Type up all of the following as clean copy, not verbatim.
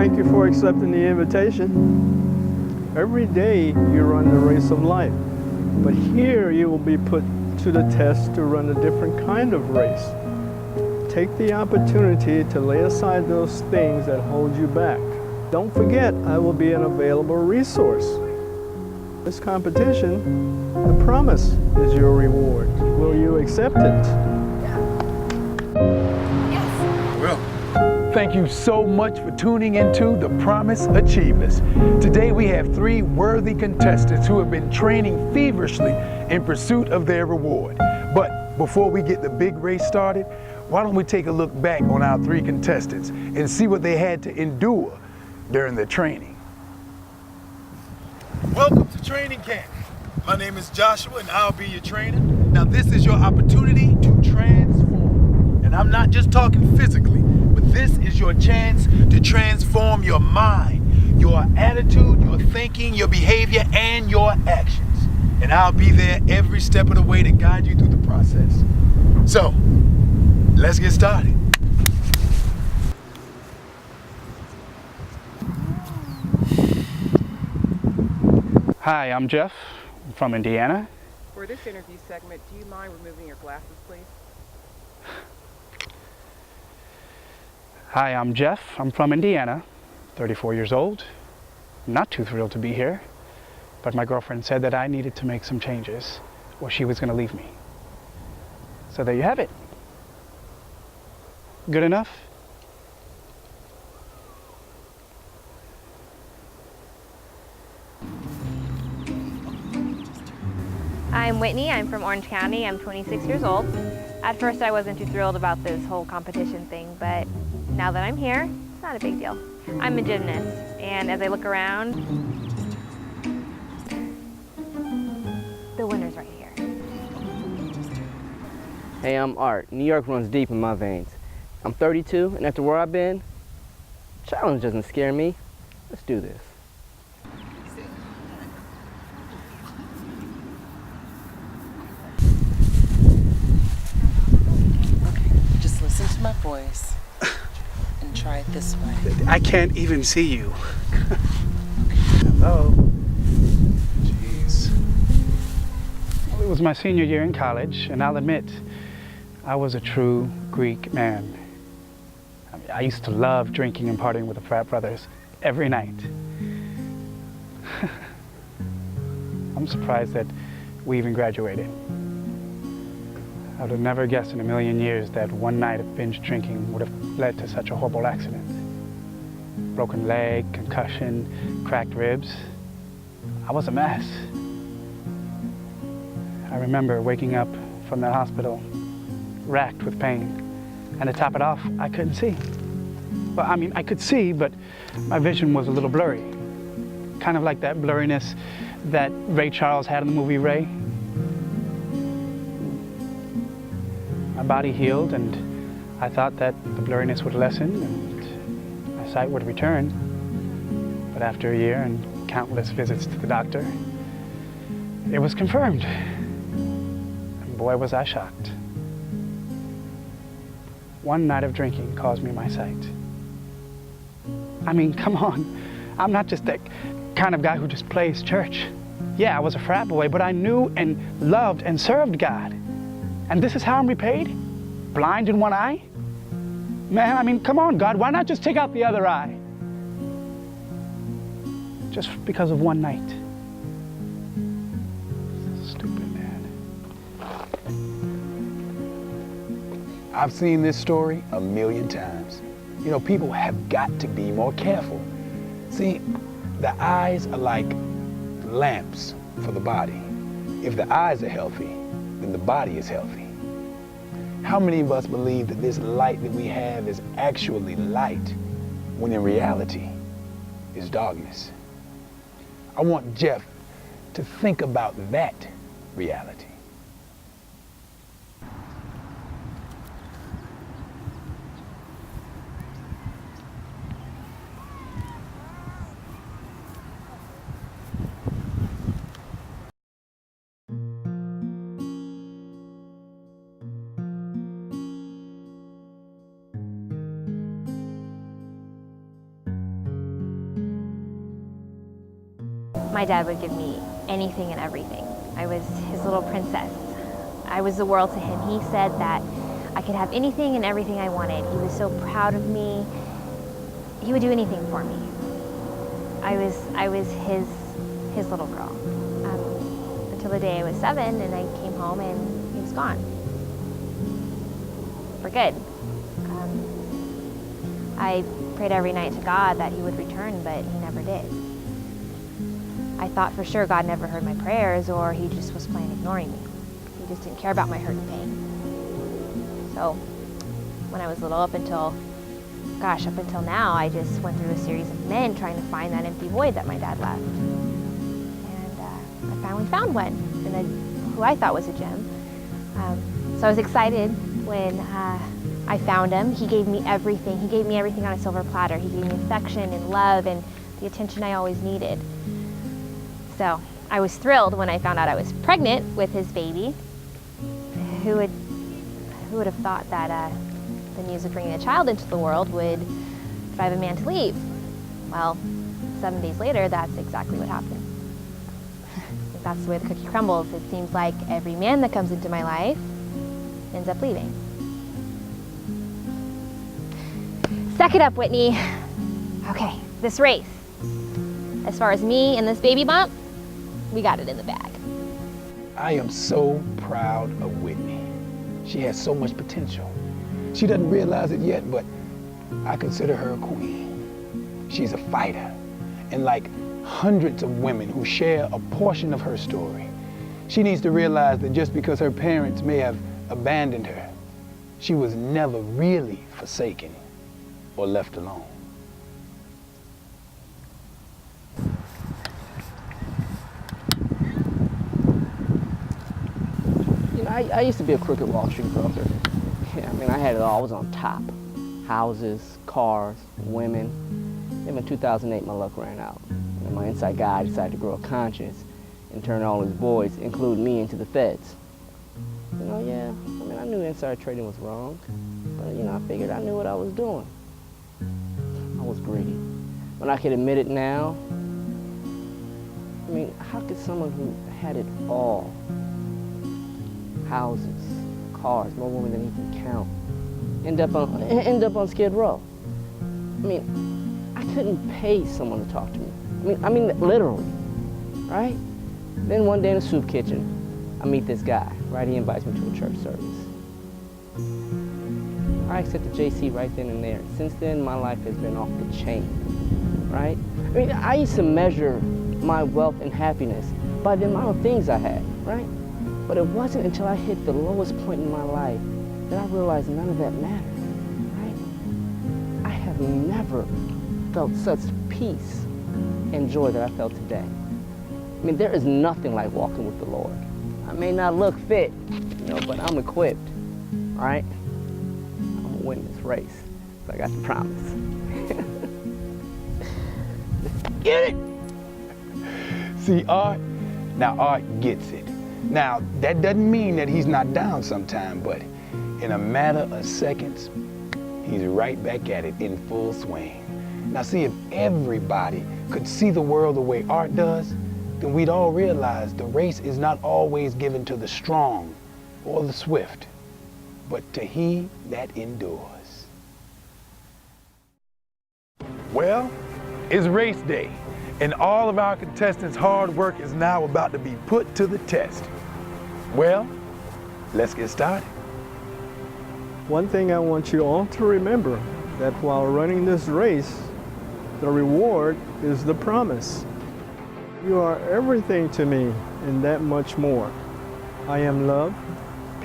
thank you for accepting the invitation. Every day you run the race of life, but here you will be put to the test to run a different kind of race. Take the opportunity to lay aside those things that hold you back. Don't forget, I will be an available resource. This competition, the promise is your reward. Will you accept it? Thank you so much for tuning into The Promise Achievers. Today we have 3 worthy contestants who have been training feverishly in pursuit of their reward. But before we get the big race started, why don't we take a look back on our 3 contestants and see what they had to endure during their training. Welcome to training camp. My name is Joshua and I'll be your trainer. Now this is your opportunity to transform. And I'm not just talking physically, but this is your chance to transform your mind, your attitude, your thinking, your behavior, and your actions. And I'll be there every step of the way to guide you through the process. So, let's get started. Hi, I'm Jeff. I'm from Indiana. For this interview segment, do you mind removing your glasses, please? Hi, I'm Jeff. I'm from Indiana, 34 years old. I'm not too thrilled to be here, but my girlfriend said that I needed to make some changes or she was going to leave me. So there you have it. Good enough? I'm Whitney, I'm from Orange County, I'm 26 years old. At first I wasn't too thrilled about this whole competition thing, but now that I'm here, it's not a big deal. I'm a gymnast, and as I look around, the winner's right here. Hey, I'm Art. New York runs deep in my veins. I'm 32, and after where I've been, challenge doesn't scare me. Let's do this. Just listen to my voice and try it this way. I can't even see you. Hello. Jeez. Well, it was my senior year in college, and I'll admit, I was a true Greek man. I used to love drinking and partying with the frat brothers every night. I'm surprised that we even graduated. I would have never guessed in a million years that one night of binge drinking would have led to such a horrible accident. Broken leg, concussion, cracked ribs. I was a mess. I remember waking up from that hospital, racked with pain. And to top it off, I couldn't see. Well, I mean, I could see, but my vision was a little blurry. Kind of like that blurriness that Ray Charles had in the movie Ray. My body healed, and I thought that the blurriness would lessen and my sight would return. But after a year and countless visits to the doctor, it was confirmed. And boy, was I shocked. One night of drinking caused me my sight. I mean, come on. I'm not just that kind of guy who just plays church. Yeah, I was a frat boy, but I knew and loved and served God. And this is how I'm repaid? Blind in one eye? Man, I mean, come on, God, why not just take out the other eye? Just because of one night. Stupid, man. I've seen this story a million times. You know, people have got to be more careful. See, the eyes are like lamps for the body. If the eyes are healthy, then the body is healthy. How many of us believe that this light that we have is actually light, when in reality, it's darkness? I want Jeff to think about that reality. My dad would give me anything and everything. I was his little princess. I was the world to him. He said that I could have anything and everything I wanted. He was so proud of me. He would do anything for me. I was his little girl. Until the day I was 7 and I came home and he was gone. For good. I prayed every night to God that he would return, but he never did. I thought for sure God never heard my prayers, or he just was plain ignoring me. He just didn't care about my hurt and pain. So when I was little, up until now, I just went through a series of men trying to find that empty void that my dad left. And I finally found one, who I thought was a gem. So I was excited when I found him. He gave me everything. He gave me everything on a silver platter. He gave me affection and love and the attention I always needed. So I was thrilled when I found out I was pregnant with his baby. Who would have thought that the news of bringing a child into the world would drive a man to leave? Well, 7 days later, that's exactly what happened. That's the way the cookie crumbles. It seems like every man that comes into my life ends up leaving. Suck it up, Whitney. Okay, this race. As far as me and this baby bump, we got it in the bag. I am so proud of Whitney. She has so much potential. She doesn't realize it yet, but I consider her a queen. She's a fighter. And like hundreds of women who share a portion of her story, she needs to realize that just because her parents may have abandoned her, she was never really forsaken or left alone. You know, I used to be a crooked Wall Street broker. Yeah, I mean, I had it all. I was on top. Houses, cars, women. Then in 2008, my luck ran out. And my inside guy decided to grow a conscience and turn all his boys, including me, into the feds. You know, yeah, I mean, I knew inside trading was wrong, but, you know, I figured I knew what I was doing. I was greedy. When I can admit it now, I mean, how could someone who had it all, houses, cars, more women than he can count, end up on Skid Row? I mean, I couldn't pay someone to talk to me. I mean, literally, right? Then one day in a soup kitchen, I meet this guy, right? He invites me to a church service. I accepted JC right then and there. Since then, my life has been off the chain, right? I mean, I used to measure my wealth and happiness by the amount of things I had, right? But it wasn't until I hit the lowest point in my life that I realized none of that mattered, right? I have never felt such peace and joy that I felt today. I mean, there is nothing like walking with the Lord. I may not look fit, you know, but I'm equipped, all right? I'm gonna win this race, but I got the promise. Get it! See, Art gets it. Now, that doesn't mean that he's not down sometime, but in a matter of seconds, he's right back at it in full swing. Now, see, if everybody could see the world the way Art does, then we'd all realize the race is not always given to the strong or the swift, but to he that endures. Well, it's race day, and all of our contestants' hard work is now about to be put to the test. Well, let's get started. One thing I want you all to remember, that while running this race, the reward is the promise. You are everything to me and that much more. I am love,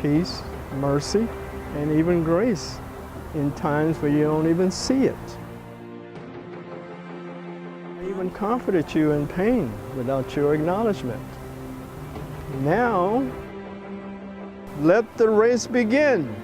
peace, mercy, and even grace in times where you don't even see it. I even comforted you in pain without your acknowledgement. Now, let the race begin.